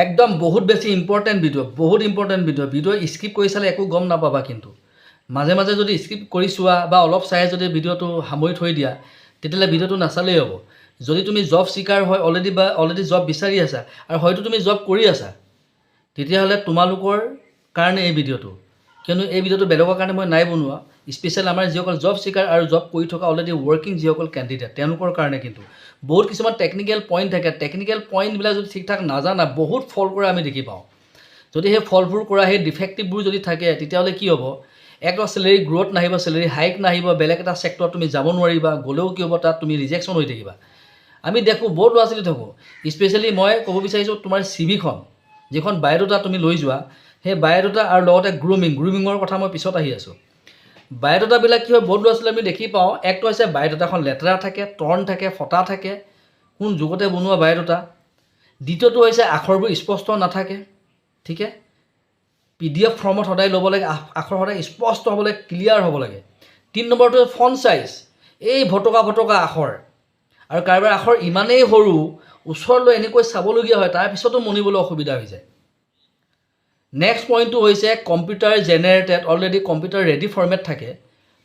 একদম বহুত বেছি ইম্পৰ্টেণ্ট ভিডিঅ' স্কিপ কৰি চালে একো গম নাপাবা। কিন্তু মাজে মাজে যদি স্কিপ কৰি চোৱা বা অলপ চাই যদি ভিডিঅ'টো সামৰি থৈ দিয়া, তেতিয়াহ'লে ভিডিঅ'টো নাচালেই হ'ব। যদি তুমি জব চিকাৰ হয় অলৰেডি জব বিচাৰি আছা আৰু হয়তো তুমি জব কৰি আছা, তেতিয়াহ'লে তোমালোকৰ কাৰণে এই ভিডিঅ'টো। কিয়নো এই ভিডিঅ'টো বেলেগৰ কাৰণে মই নাই বনোৱা, স্পেচিয়েল আমাৰ যিসকল জব চিকাৰ আৰু জব কৰি থকা অলৰেডি ৱৰ্কিং যিসকল কেণ্ডিডেট তেওঁলোকৰ কাৰণে। কিন্তু বহুত কিছুমান টেকনিকেল পইণ্ট থাকে, টেকনিকেল পইণ্টবিলাক যদি ঠিক ঠাক নাজানা বহুত ফল কৰা আমি দেখি পাওঁ। যদি সেই ফলবোৰ কৰা সেই ডিফেক্টিভবোৰ যদি থাকে, তেতিয়াহ'লে কি হ'ব, একদম চেলেৰী গ্ৰ'থ নাহিব, চেলেৰী হাইক নাহিব, বেলেগ এটা ছেক্টৰত তুমি যাব নোৱাৰিবা, গ'লেও কি হ'ব তাত তুমি ৰিজেকশ্যন হৈ থাকিবা। আমি দেখোঁ বহুত ল'ৰা ছোৱালী থাকোঁ, স্পেচিয়েলি মই ক'ব বিচাৰিছোঁ তোমাৰ চিভিখন যিখন বায়'ডাটা তুমি লৈ যোৱা, সেই বায়'ডাটা আৰু লগতে গ্ৰুমিঙৰ কথা মই পিছত আহি আছোঁ। বায়'ডাটাবিলাক কি হয়, বহুত ল'ৰা ছোৱালী আমি দেখি পাওঁ, একটো হৈছে বায়'ডাটাখন লেতেৰা থাকে, টৰ্ণ থাকে, ফটা থাকে, কোন যুগতে বনোৱা বায়'ডাটা। দ্বিতীয়টো হৈছে আখৰবোৰ স্পষ্ট নাথাকে, ঠিকে। PDF ফৰ্মত সদায় ল'ব লাগে, আখৰ সদায় স্পষ্ট হ'ব লাগে, ক্লিয়াৰ হ'ব লাগে। 3 নম্বৰটো ফন্ট চাইজ, এই ভটকা আখৰ, আৰু কাৰোবাৰ আখৰ ইমানেই সৰু ওচৰলৈ এনেকৈ চাবলগীয়া হয়, তাৰপিছতো মনিবলৈ অসুবিধা হৈ যায়। নেক্সট পইণ্টটো হৈছে computer generated, already computer ready format থাকে,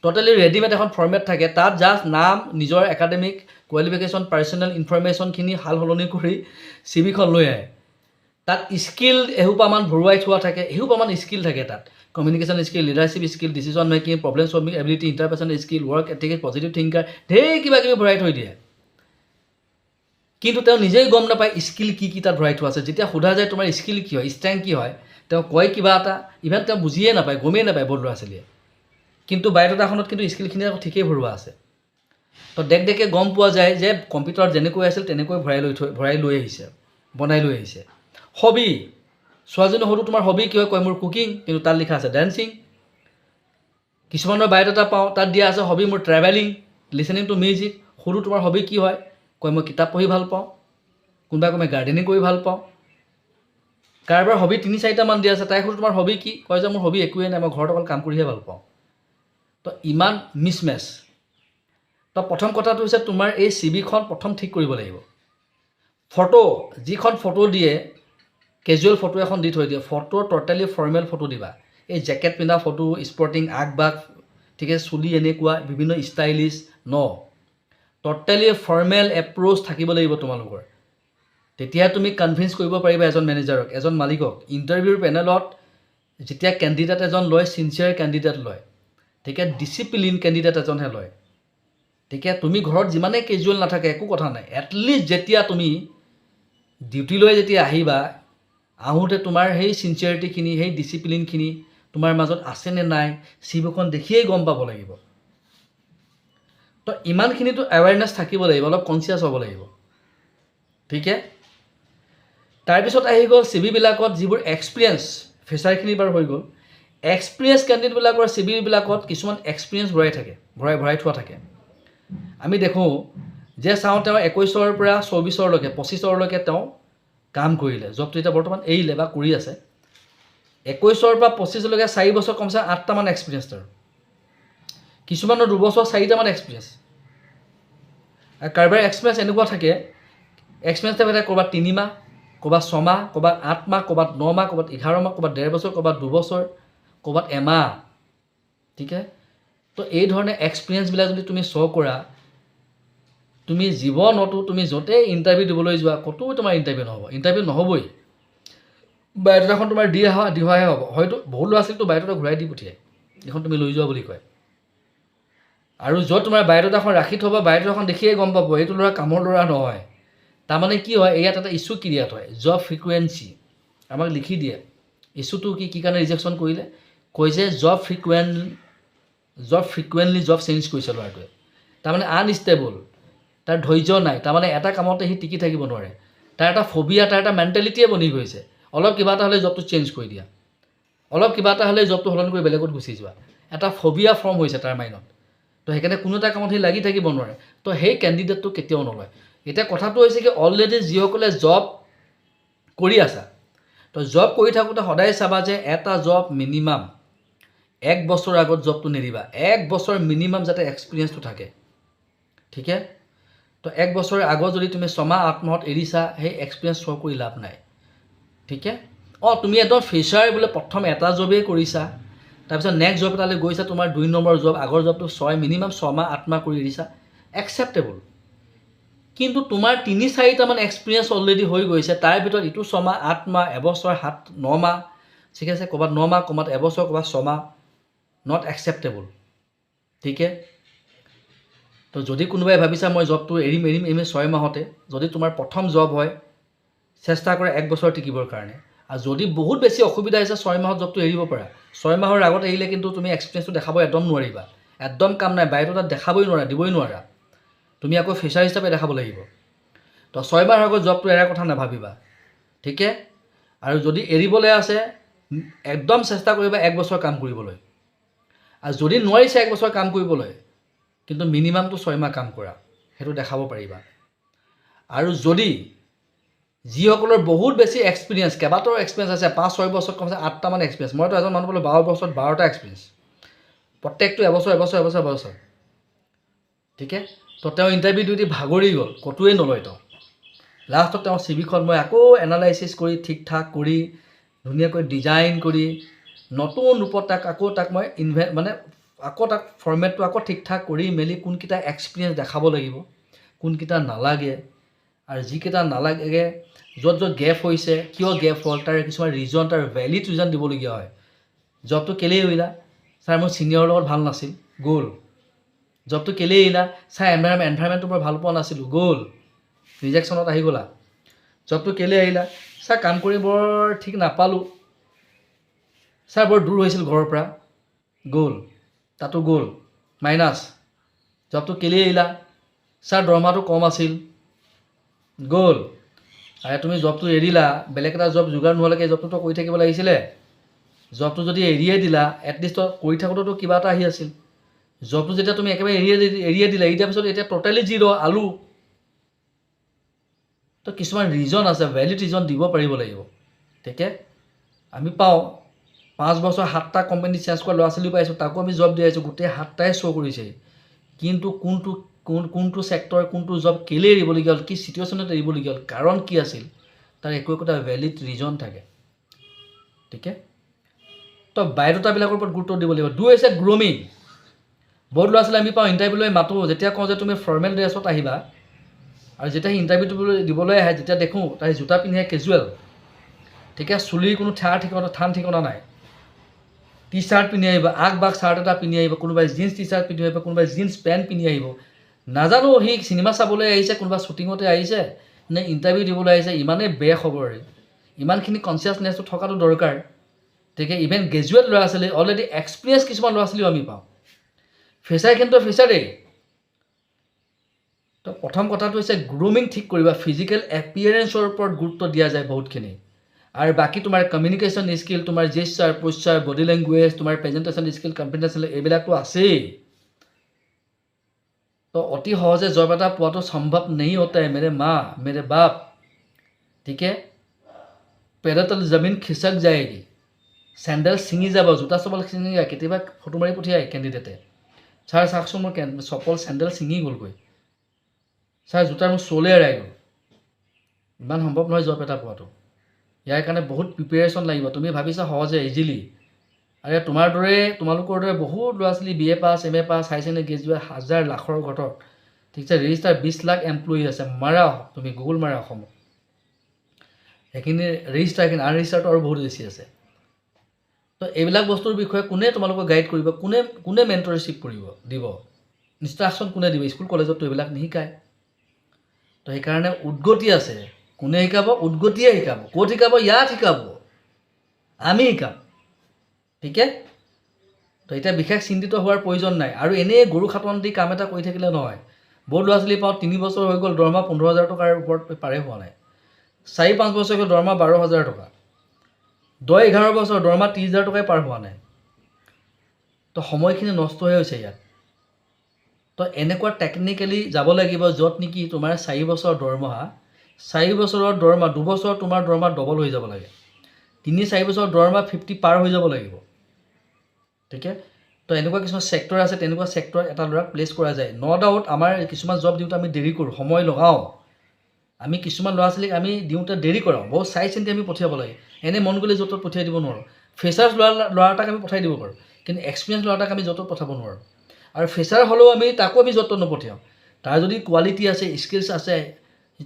ট'টেলি ৰেডিমেড এখন ফৰ্মেট থাকে। তাত জাষ্ট নাম, নিজৰ একাডেমিক কোৱালিফিকেশ্যন, পাৰ্চনেল ইনফৰমেশ্যনখিনি সাল সলনি কৰি চিভিখন লৈ আহে। তাত স্কিল এসোপামান ভৰুৱাই থোৱা থাকে, এসোপামান স্কিল থাকে তাত। Communication skill, leadership skill, decision making, problem solving ability, interpersonal skill, work ethics, positive thinker, ঢেৰ কিবা কিবি ভৰাই থৈ দিয়ে। কিন্তু তেওঁ নিজেই গম নাপায় স্কিল কি তাত ভৰাই থোৱা আছে। যেতিয়া সোধা যায় তোমাৰ স্কিল কি হয়, ষ্ট্ৰেংথ কি হয়, তেওঁ কয় কিবা এটা, ইভেন তেওঁ বুজিয়ে নাপায়, গমেই নাপায় বহুত ল'ৰা ছোৱালীয়ে। কিন্তু বায়'ডাটাখনত কিন্তু স্কিলখিনি আকৌ ঠিকেই ভৰোৱা আছে। তো দেখে গম পোৱা যায় যে কম্পিউটাৰত যেনেকৈ আছিল তেনেকৈ ভৰাই লৈ আহিছে, বনাই লৈ আহিছে। হবি, ছোৱালীজনী সৰু তোমাৰ হবি কি হয়, কয় মোৰ কুকিং, কিন্তু তাত লিখা আছে ডেন্সিং। কিছুমানৰ বায়'ডাটা পাওঁ, তাত দিয়া আছে হবি মোৰ ট্ৰেভেলিং, লিচেনিং টু মিউজিক। সৰু তোমাৰ হবি কি হয়, কয় মই কিতাপ পঢ়ি ভাল পাওঁ, কোনোবাই গাৰ্ডেনিং কৰি ভাল পাওঁ। কাৰোবাৰ হবি 3-4টামান দিয়া আছে, তাই সৰু তোমাৰ হবি কি, কয় যে মোৰ হবি একোৱেই নাই, মই ঘৰত অকল কাম কৰিহে ভাল পাওঁ। তো ইমান মিছমেচ। তো প্ৰথম কথাটো হৈছে তোমাৰ এই চিভিখন প্ৰথম ঠিক কৰিব লাগিব। ফটো, যিখন ফটো দিয়ে, কেজুৱেল ফটো এখন দি থৈ দিয়ে, ফটো ট'টেলি ফৰ্মেল ফটো দিবা। এই জেকেট পিন্ধা ফটো, স্পৰ্টিং আগবাগ, ঠিক আছে, চুলি এনেকুৱা বিভিন্ন ষ্টাইলিছ ট'টেলি ফৰ্মেল এপ্ৰ'চ থাকিব লাগিব তোমালোকৰ। তেতিয়া তুমি কনভিন্স কৰিব পাৰিবা এজন মেনেজাৰক, এজন মালিকক। ইণ্টাৰভিউৰ পেনেলত যেতিয়া কেণ্ডিডেট এজন লয়, চিনচিয়াৰ কেণ্ডিডেট লয়, ঠিকে, ডিচিপ্লিন কেণ্ডিডেট এজনহে লয়, ঠিকে। তুমি ঘৰত যিমানেই কেজুৱেল নাথাকে একো কথা নাই, এটলিষ্ট যেতিয়া তুমি ডিউটিলৈ যেতিয়া আহিবা, আহোঁতে তোমাৰ সেই চিনচিয়াৰিটিখিনি, সেই ডিচিপ্লিনখিনি তোমাৰ মাজত আছেনে নাই, চিভিখন দেখিয়েই গম পাব লাগিব। তো ইমানখিনিতো এৱেৰনেছ থাকিব লাগিব, অলপ কনচিয়াছ হ'ব লাগিব, ঠিকে। তাৰপিছত আহি গ'ল চিভিবিলাকত যিবোৰ এক্সপিৰিয়েঞ্চ, ফেচাৰখিনি বাৰু হৈ গ'ল। এক্সপিৰিয়েঞ্চ কেণ্ডিডেটবিলাকৰ চিভিবিলাকত কিছুমান এক্সপিৰিয়েঞ্চ ভৰাই থোৱা থাকে। আমি দেখোঁ যে চাওঁ তেওঁ 21ৰ পৰা 24লৈকে 25লৈকে তেওঁ কাম কৰিলে, জবটো এতিয়া বৰ্তমান এৰিলে বা কৰি আছে। 21ৰ পৰা 25লৈকে 4 বছৰ, কমচে 8টামান এক্সপিৰিয়েঞ্চ তেওঁৰ। কিছুমানৰ 2 বছৰ 4টামান এক্সপিৰিয়েঞ্চ। আৰু কাৰোবাৰ এক্সপিৰিয়েঞ্চ এনেকুৱা থাকে, এক্সপিৰিয়েঞ্চ থাকে ক'ৰবাত 3 মাহ, ক'ৰবাত 6 মাহ, ক'ৰবাত 8 মাহ, ক'ৰবাত 9 মাহ, ক'ৰবাত 11 মাহ, ক'ৰবাত 1.5 বছৰ, ক'ৰবাত 2 বছৰ, ক'ৰবাত এমাহ, ঠিক আছে। তো এই ধৰণে এক্সপিৰিয়েঞ্চবিলাক যদি তুমি শ্ব' কৰা, তুমি জীৱনতো তুমি য'তেই ইণ্টাৰভিউ দিবলৈ যোৱা, ক'তো তোমাৰ ইণ্টাৰভিউ নহ'বই। বায়'ডাটাখন তোমাৰ দিহাহে হ'ব। হয়তো বহুত ল'ৰা ছোৱালীকতো বায়'ডাটা ঘূৰাই দি পঠিয়াই, এইখন তুমি লৈ যোৱা বুলি কয়। আৰু য'ত তোমাৰ বায়'ডাটাখন ৰাখি থ'ব, বায়'ডাটাখন দেখিয়ে গম পাব এইটো ল'ৰা কামৰ ল'ৰা নহয়। তাৰমানে কি হয়, ইয়াত এটা ইছ্যু ক্ৰিয়েট হয়, জব ফ্ৰিকুৱেঞ্চি। আমাক লিখি দিয়ে ইছ্যুটো কি কাৰণে ৰিজেকশ্যন কৰিলে, কৈছে জব ফ্ৰিকুৱেণ্টলি জব চেঞ্জ কৰিছে ল'ৰাটোৱে। তাৰমানে আনষ্টেবল, তাৰ ধৈৰ্য নাই, তাৰমানে এটা কামতে সি টিকি থাকিব নোৱাৰে। তাৰ এটা ফবিয়া, তাৰ এটা মেণ্টেলিটিয়ে বনি গৈছে, অলপ কিবা এটা হ'লে জবটো চেঞ্জ কৰি দিয়া, অলপ কিবা এটা হ'লে জবটো সলনি কৰি বেলেগত গুচি যোৱা। এটা ফবিয়া ফৰ্ম হৈছে তাৰ মাইণ্ডত। তো সেইকাৰণে কোনো এটা কামত সি লাগি থাকিব নোৱাৰে। তো সেই কেণ্ডিডেটটো কেতিয়াও নলয়। এতিয়া কথাটো হৈছে কি, অলৰেডি যিসকলে জব কৰি আছা, তো জব কৰি থাকোঁতে সদায় চাবা যে এটা জব মিনিমাম 1 বছৰ আগত জবটো নেৰিবা। 1 বছৰ মিনিমাম যাতে এক্সপিৰিয়েঞ্চটো থাকে, ঠিকে। তো 1 বছৰৰ আগত যদি তুমি 6 মাহ 8 মাহত এৰিছা, সেই এক্সপিৰিয়েঞ্চ শ্ব' কৰি লাভ নাই। ঠিক আছে তুমি একদম ফ্ৰেছাৰ বোলে প্ৰথম এটা জবেই কৰিছা তাৰপিছত নেক্সট জব এটালৈ গৈছা তোমাৰ 2 নম্বৰ জব আগৰ জবটো মিনিমাম 6 মাহ 8 মাহ কৰি দিছা একচেপ্টেবল কিন্তু তোমাৰ 3-4টামান এক্সপিৰিয়েঞ্চ অলৰেডি হৈ গৈছে তাৰ ভিতৰত ইটো 6 মাহ 8 মাহ এবছৰ 9 মাহ ঠিক আছে ক'ৰবাত 9 মাহ ক'ৰবাত এবছৰ ক'ৰবাত 6 মাহ নট একচেপ্টেবল ঠিক আছে তো যদি কোনোবাই ভাবিছা মই জবটো এৰিম 6 মাহতে যদি তোমাৰ প্ৰথম জব হয় চেষ্টা কৰে 1 বছৰ টিকিবৰ কাৰণে আৰু যদি বহুত বেছি অসুবিধা হৈছে 6 মাহত জবটো এৰিব পাৰা 6 মাহৰ আগত এৰিলে কিন্তু তুমি এক্সপিৰিয়েঞ্চটো দেখাব একদম নোৱাৰিবা একদম কাম নাই বায়'টো তাত দেখাবই নোৱাৰা দিবই নোৱাৰা তুমি আকৌ ফ্ৰেছাৰ হিচাপে দেখাব লাগিব তো 6 মাহৰ আগত জবটো এৰাৰ কথা নাভাবিবা ঠিক আছে আৰু যদি এৰিবলৈ আছে একদম চেষ্টা কৰিবা 1 বছৰ কাম কৰিবলৈ আৰু যদি নোৱাৰিছে 1 বছৰ কাম কৰিবলৈ কিন্তু মিনিমামটো 6 মাহ কাম কৰা সেইটো দেখাব পাৰিবা আৰু যদি যিসকলৰ বহুত বেছি এক্সপিৰিয়েঞ্চ কেইবাটাও এক্সপিৰিয়েঞ্চ আছে 5-6 বছৰত কমছে 8টামান এক্সপিৰিয়েঞ্চ মইতো এজন মানুহ পালোঁ 12 বছৰত 12টা এক্সপিৰিয়েঞ্চ প্ৰত্যেকটো এবছৰ ঠিক আছে তো তেওঁ ইণ্টাৰভিউ দি ভাগৰি গ'ল ক'তোৱেই নলয় তেওঁ লাষ্টত তেওঁৰ চিভিখন মই আকৌ এনালাইচিছ কৰি ঠিক ঠাক কৰি ধুনীয়াকৈ ডিজাইন কৰি নতুন ৰূপত তাক মই আকৌ তাক ফৰ্মেটটো আকৌ ঠিক ঠাক কৰি মেলি কোনকেইটা এক্সপিৰিয়েঞ্চ দেখাব লাগিব কোনকেইটা নালাগে আৰু যিকেইটা নালাগে য'ত গেপ হৈছে কিয় গেপ হ'ল তাৰ কিছুমান ৰিজন তাৰ ভেলিড ৰিজন দিবলগীয়া হয় জবটো কেলেই এৰিলা ছাৰ মোৰ ছিনিয়ৰৰ লগত ভাল নাছিল গ'ল জবটো কেলেই এৰিলা ছাৰ এনভাইৰমেণ্টটো মই ভাল পোৱা নাছিলোঁ গ'ল ৰিজেকশ্যনত আহি গ'লা জবটো কেলেই এৰিলা ছাৰ কাম কৰি বৰ ঠিক নাপালোঁ ছাৰ বৰ দূৰ হৈছিল ঘৰৰ পৰা গ'ল তাতো গ'ল মাইনাছ জবটো কেলেই এৰিলা ছাৰ দৰমহাটো কম আছিল গ'ল আৰু তুমি জবটো এৰিলা বেলেগ এটা জব যোগাৰ নোহোৱালৈকে জবটোতো কৰি থাকিব লাগিছিলে জবটো যদি এৰিয়ে দিলা এটলিষ্ট কৰি থাকোঁতেতো কিবা এটা আহি আছিল জবটো যেতিয়া তুমি একেবাৰে এৰিয়ে দিলা এৰি দিয়াৰ পিছত এতিয়া টোটেলি জিৰ' আলু তো কিছুমান ৰিজন আছে ভেলিড ৰিজন দিব পাৰিব লাগিব ঠিক আছে আমি পাওঁ 5 বছৰ 7টা কোম্পানী চেঞ্জ কৰা ল'ৰা ছোৱালী পাইছোঁ তাকো আমি জব দি আহিছোঁ গোটেই 7টাই শ্ব' কৰিছে কিন্তু কোনটো ছেক্টৰ কোনটো জব কেলৈ এৰিবলগীয়া হ'ল কি চিটুৱেশ্যনত এৰিবলগীয়া হ'ল কাৰণ কি আছিল তাৰ একোটা ভেলিড ৰিজন থাকে ঠিক আছে তো বায়'ডাটাবিলাকৰ ওপৰত গুৰুত্ব দিব লাগিব হৈছে গ্ৰুমিং বহুত ল'ৰা ছোৱালী আমি পাওঁ ইণ্টাৰভিউলৈ মাতোঁ যেতিয়া কওঁ যে তুমি ফৰ্মেল ড্ৰেছত আহিবা আৰু যেতিয়া সি ইণ্টাৰভিউটো দিবলৈ আহে যেতিয়া দেখোঁ তাৰ জোতা পিন্ধি কেজুৱেল ঠিক আছে চুলিৰ কোনো থান ঠিকনা নাই টি চাৰ্ট পিন্ধি আহিব আগবাগ চাৰ্ট এটা পিন্ধি আহিব কোনোবাই জিন্স টি চাৰ্ট পিন্ধি আহিব কোনোবাই জিন্স পেণ্ট পিন্ধি আহিব নাজানো সি চিনেমা চাবলৈ আহিছে কোনোবা শ্বুটিঙতে আহিছে নে ইণ্টাৰভিউ দিবলৈ আহিছে ইমানেই বেয়া খবৰে ইমানখিনি কনচিয়াছনেছটো থকাটো দৰকাৰ ঠিক আছে ইভেন গ্ৰেজুৱেট ল'ৰা ছোৱালী অলৰেডি এক্সপিৰিয়েঞ্চ কিছুমান ল'ৰা ছোৱালীও আমি পাওঁ ফ্ৰেছাৰ কিন্তু ফ্ৰেছাৰেই তো প্ৰথম কথাটো হৈছে গ্ৰুমিং ঠিক কৰিবা ফিজিকেল এপিয়াৰেঞ্চৰ ওপৰত গুৰুত্ব দিয়া যায় বহুতখিনি আৰু বাকী তোমাৰ কমিউনিকেশ্যন স্কিল তোমাৰ জেষ্টাৰ পোশ্চাৰ বডি লেংগুৱেজ তোমাৰ প্ৰেজেণ্টেশ্যন স্কিল কনফিডেঞ্চ এইবিলাকতো আছেই তো অতি সহজে জব এটা পোৱাটো সম্ভৱ নেহি হোতা है मेरे माँ मेरे बाप ठीक है पैरों तले जमीन खिसक जाएगी চেণ্ডেল ছিঙি যাব জোতা চপল ছিঙি যায় কেতিয়াবা ফটো মাৰি পঠিয়াই কেণ্ডিডেটে ছাৰ চাওকচোন মোৰ চপল চেণ্ডেল ছিঙি গ'লগৈ ছাৰ জোতাৰ মোৰ চলে এৰাই গ'ল ইমান সম্ভৱ নহয় জব এটা পোৱাটো ইয়াৰ কাৰণে বহুত প্ৰিপেৰেশ্যন লাগিব তুমি ভাবিছা সহজে ইজিলি আৰু তোমালোকৰ দৰে বহুত ল'ৰা ছোৱালী BA পাছ MA পাছ হাই ছেকেণ্ডেৰী গ্ৰেজুৱেট হাজাৰ লাখৰ ঘটত ঠিক আছে ৰেজিষ্টাৰ 20 লাখ এমপ্লয়ী আছে মাৰা তুমি গুগল মাৰা অসমত সেইখিনি ৰেজিষ্টাৰখিনি আনৰেজিষ্টাৰটো আৰু বহুত বেছি আছে তো এইবিলাক বস্তুৰ বিষয়ে কোনে তোমালোকক গাইড কৰিব কোনে মেণ্টৰশ্বিপ কৰিব দিব ইনষ্ট্ৰাকশ্যন কোনে দিব স্কুল কলেজততো এইবিলাক নিশিকায় তো সেইকাৰণে উদ্গতি আছে কোনে শিকাব উদ্গতিয়ে শিকাব ক'ত শিকাব ইয়াত শিকাব আমি শিকাম ঠিক আছে তো এতিয়া বিশেষ চিন্তিত হোৱাৰ প্ৰয়োজন নাই আৰু এনেই গৰু খাটন দি কাম এটা কৰি থাকিলে নহয় বহুত ল'ৰা ছোৱালী পাওঁ 3 বছৰ হৈ গ'ল দৰমহা 15,000 টকাৰ ওপৰত পাৰে হোৱা নাই 4-5 বছৰ হৈ গ'ল দৰমহা 12,000 টকা 10-11 বছৰ দৰমহা 30,000 টকাই পাৰ হোৱা নাই তো সময়খিনি নষ্ট হৈ হৈছে ইয়াত তো এনেকুৱা টেকনিকেলি যাব লাগিব য'ত নেকি তোমাৰ 4 বছৰ দৰমহা 4 বছৰৰ দৰমহা 2 বছৰ তোমাৰ দৰমহা ডবল হৈ যাব লাগে 3-4 বছৰ দৰমহা 50 পাৰ হৈ যাব লাগিব ঠিক আছে তো এনেকুৱা কিছুমান ছেক্টৰ আছে তেনেকুৱা ছেক্টৰ এটা ল'ৰাক প্লেচ কৰা যায় ন ডাউট আমাৰ কিছুমান জব দিওঁতে আমি দেৰি কৰোঁ সময় লগাওঁ আমি কিছুমান ল'ৰা ছোৱালীক আমি দিওঁতে দেৰি কৰাওঁ, বহুত চাই চিন্তি আমি পঠিয়াব লাগে। এনেই মন গ'লে য'ত ত'ত পঠিয়াই দিব নোৱাৰোঁ। ফ্ৰেছাৰ্ছ ল'ৰা এটাক আমি পঠাই দিব পাৰোঁ, কিন্তু এক্সপিৰিয়েঞ্চ ল'ৰা এটাক আমি য'ত ত'ত পঠাব নোৱাৰোঁ। আৰু ফ্ৰেছাৰ হ'লেও তাকো আমি য'ত ত'ত নপঠিয়াওঁ। তাৰ যদি কোৱালিটি আছে, স্কিলছ আছে,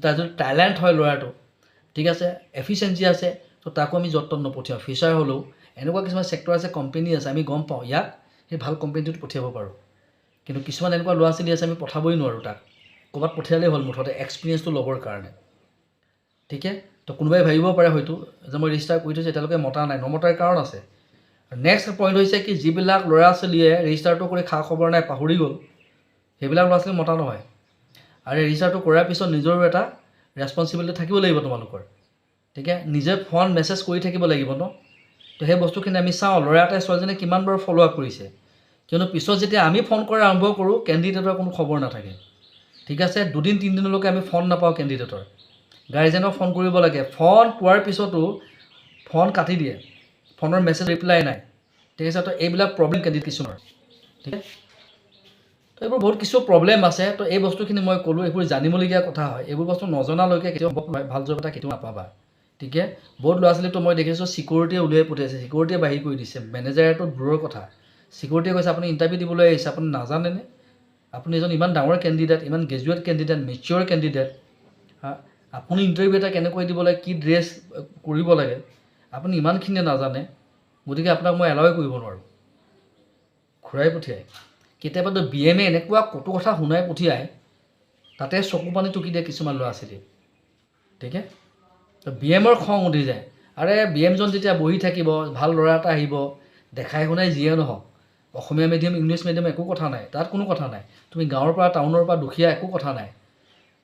তাৰ যদি টেলেণ্ট হয় ল'ৰাটো, ঠিক আছে, এফিচিয়েঞ্চি আছে, তো তাকো আমি য'ত ত'ত নপঠিয়াওঁ। ফ্ৰেছাৰ হ'লেও এনেকুৱা কিছুমান ছেক্টৰ আছে, কোম্পেনী আছে, আমি গম পাওঁ ইয়াক সেই ভাল কোম্পেনীটোত পঠিয়াব পাৰোঁ। কিন্তু কিছুমান এনেকুৱা ল'ৰা ছোৱালী আছে আমি পঠাবই নোৱাৰোঁ, তাক ক'ৰবাত পঠিয়ালেই হ'ল মুঠতে এক্সপিৰিয়েঞ্চটো ল'বৰ কাৰণে। ঠিকে, তো কোনোবাই ভাবিব পাৰে হয়তো যে মই ৰেজিষ্টাৰ কৰি থৈছোঁ এতিয়ালৈকে মতা নাই, নমতাৰ কাৰণ আছে। নেক্সট পইণ্ট হৈছে কি, যিবিলাক ল'ৰা ছোৱালীয়ে ৰেজিষ্টাৰটো কৰি খা খবৰ নাই, পাহৰি গ'ল, সেইবিলাক ল'ৰা ছোৱালী মতা নহয়। আৰু ৰেজিষ্টাৰটো কৰাৰ পিছত নিজৰো এটা ৰেছপনচিবিলিটি থাকিব লাগিব তোমালোকৰ। ঠিক আছে, নিজে ফোন মেছেজ কৰি থাকিব লাগিব ন। তো সেই বস্তুখিনি আমি চাওঁ ল'ৰা এটাই ছোৱালীজনীয়ে কিমান বাৰ ফ'ল' আপ কৰিছে, কিয়নো পিছত যেতিয়া আমি ফোন কৰা আৰম্ভ কৰোঁ কেণ্ডিডেটৰ কোনো খবৰ নাথাকে। ঠিক আছে, 2-3 দিনলৈকে আমি ফোন নাপাওঁ কেণ্ডিডেটৰ। গাৰ্জেনক ফোন কৰিব লাগে, ফোন পোৱাৰ পিছতো ফোন কাটি দিয়ে, ফোনৰ মেছেজ ৰিপ্লাই নাই। ঠিক আছে, তো এইবিলাক প্ৰব্লেম কেণ্ডিডেট কিছুমানৰ। ঠিক আছে, তো এইবোৰ বহুত কিছু প্ৰব্লেম আছে। তো এই বস্তুখিনি মই ক'লোঁ, এইবোৰ জানিবলগীয়া কথা হয়। এইবোৰ বস্তু নজনালৈকে কেতিয়াও ভাল জব এটা কেতিয়াও নাপাবা। ঠিক আছে, বহুত ল'ৰা ছোৱালীকতো মই দেখিছোঁ ছিকিউৰিটিয়ে উলিয়াই পঠিয়াইছে, ছিকিউৰিটিয়ে বাহিৰ কৰি দিছে। মেনেজাৰেতো দূৰৰ কথা, ছিকিউৰিটিয়ে কৈছে আপুনি ইণ্টাৰভিউ দিবলৈ আহিছে, আপুনি নাজানেনে? আপুনি এজন ইমান ডাঙৰ কেণ্ডিডেট, ইমান গ্ৰেজুৱেট কেণ্ডিডেট, মেচিয়ৰ কেণ্ডিডেট, আপুনি ইণ্টাৰভিউ এটা কেনেকৈ দিব লাগে, কি ড্ৰেছ কৰিব লাগে, আপুনি ইমানখিনিয়ে নাজানে। গতিকে আপোনাক মই এলাউৱে কৰিব নোৱাৰোঁ, ঘূৰাই পঠিয়াই। কেতিয়াবাতো BM এনেকুৱা কটু কথা শুনাই পঠিয়ায়, তাতে চকু পানী টুকি দিয়ে কিছুমান ল'ৰা ছোৱালী। ঠিক আছে, তো BMৰ খং উঠি যায়। আৰে BMজন যেতিয়া বহি থাকিব, ভাল ল'ৰা এটা আহিব, দেখাই শুনাই যিয়ে নহওক, অসমীয়া মিডিয়াম, ইংলিছ মিডিয়াম একো কথা নাই, তাত কোনো কথা নাই। তুমি গাঁৱৰ পৰা টাউনৰ পৰা দুখীয়া একো কথা নাই।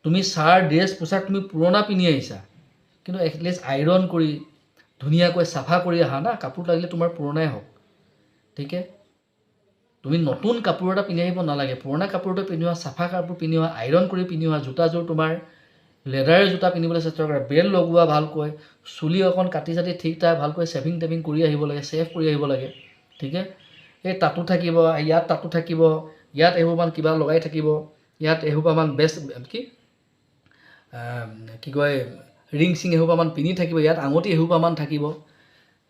তুমি চাৰ ড্ৰেছ পোছাক তুমি পুৰণা পিন্ধি আহিছা, কিন্তু এটলিষ্ট আইৰণ কৰি ধুনীয়াকৈ চাফা কৰি আহা না, কাপোৰ লাগিলে তোমাৰ পুৰণাই হওক। ঠিক আছে, তুমি নতুন কাপোৰ এটা পিন্ধি আহিব নালাগে, পুৰণা কাপোৰ এটা পিন্ধোৱা, চাফা কাপোৰ পিন্ধোৱা, আইৰণ কৰি পিন্ধোৱা, জোতাযোৰ তোমাৰ লেডাৰৰ জোতা পিন্ধিবলৈ চেষ্টা কৰা, বেল্ট লগোৱা ভালকৈ, চুলি অকণ কাটি চাটি ঠিক ঠাক ভালকৈ ছেভিং টেভিং কৰি আহিব লাগে, ছেভ কৰি আহিব লাগে। ঠিক আছে, এই তাতো থাকিব, ইয়াত তাতো থাকিব, ইয়াত এসোপামান কিবা লগাই থাকিব, ইয়াত এসোপামান বেষ্ট কি কয় ৰিং চিং এসোপামান পিন্ধি থাকিব, ইয়াত আঙুঠি এসোপামান থাকিব,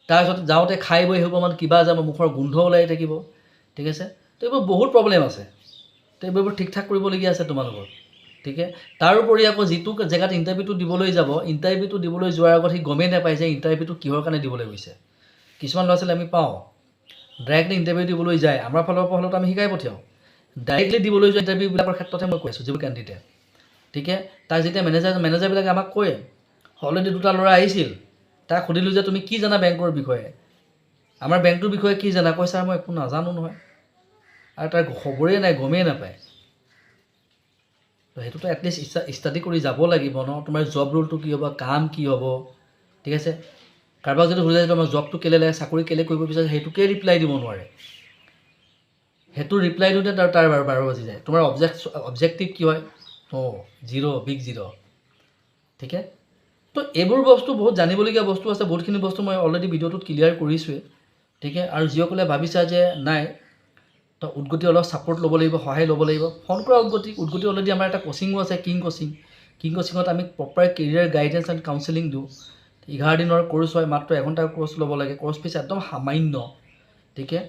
তাৰপিছত যাওঁতে খাই বৈ এসোপামান কিবা যাব, মুখৰ গোন্ধ ওলাই থাকিব। ঠিক আছে, তো এইবোৰ বহুত প্ৰব্লেম আছে। তো এইবোৰ ঠিক ঠাক কৰিবলগীয়া আছে তোমালোকৰ। ঠিক আছে, তাৰোপৰি আকৌ যিটো জেগাত ইণ্টাৰভিউটো দিবলৈ যাব, ইণ্টাৰভিউটো দিবলৈ যোৱাৰ আগত সি গমেই নাপায় যে ইণ্টাৰভিউটো কিহৰ কাৰণে দিবলৈ গৈছে। কিছুমান ল'ৰা ছোৱালী আমি পাওঁ ডাইৰেক্টলি ইণ্টাৰভিউ দিবলৈ যায়, আমাৰ ফালৰ পৰা হ'লেতো আমি শিকাই পঠিয়াওঁ। ডাইৰেক্টলি দিবলৈ যোৱা ইণ্টাৰভিউবিলাকৰ ক্ষেত্ৰতহে মই কৈছোঁ, যিবোৰ কেণ্ডিডেট। ঠিক আছে, তাক যেতিয়া মেনেজাৰবিলাকে আমাক কয়, অলৰেডি 2টা ল'ৰা আহিছিল, তাক সুধিলোঁ যে তুমি কি জানা বেংকৰ বিষয়ে, আমাৰ বেংকটোৰ বিষয়ে কি জানা? কয় ছাৰ মই একো নাজানো নহয়। আৰু তাৰ খবৰেই নাই, গমেই নাপায়। তো সেইটোতো এটলিষ্ট ষ্টাডি কৰি যাব লাগিব ন, তোমাৰ জব ৰোলটো কি হ'ব, কাম কি হ'ব। ঠিক আছে, কাৰোবাক যদি সুধিছে তোমাৰ জবটো কেলৈ লাগে, চাকৰি কেলৈ কৰিব বিচাৰে, সেইটোকে ৰিপ্লাই দিব নোৱাৰে। সেইটো ৰিপ্লাই দিওঁতে তাৰ 12 বাজি যায়। তোমাৰ অবজেক্টিভ কি হয়? Zero', big zero'. ঠিক আছে, তো এইবোৰ বস্তু বহুত জানিবলগীয়া বস্তু আছে। বহুতখিনি বস্তু মই অলৰেডি ভিডিঅ'টোত ক্লিয়াৰ কৰিছোঁৱেই। ঠিক আছে, আৰু যিসকলে ভাবিছা যে নাই তো উদগতি অলপ ছাপোৰ্ট ল'ব লাগিব, সহায় ল'ব লাগিব, ফোন কৰা উদগতি অলৰেডি আমাৰ এটা কোচিঙো আছে, কিং কোচিঙত আমি proper career guidance and counselling দিওঁ। 11 দিনৰ কোৰ্চ হয়, মাত্ৰ 1 ঘণ্টাৰ কোৰ্চ ল'ব লাগে, কোৰ্চ ফিজ একদম সামান্য। ঠিক আছে,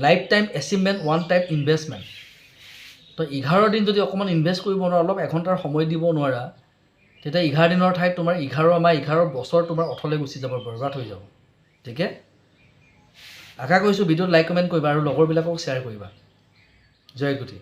life time achievement, one time investment. তো 11 দিন যদি অকণমান ইনভেষ্ট কৰিব নোৱাৰা, অলপ 1 ঘণ্টাৰ সময় দিব নোৱাৰা, তেতিয়া 11 দিনৰ ঠাইত তোমাৰ 11 মাহ 11 বছৰ তোমাৰ অথলে গুচি যাব, বৰবাদ হৈ যাব। ঠিক আছে, আশা কৰিছোঁ ভিডিঅ'ত লাইক কমেণ্ট কৰিবা আৰু লগৰবিলাকক শ্বেয়াৰ কৰিবা। জয় গুটি।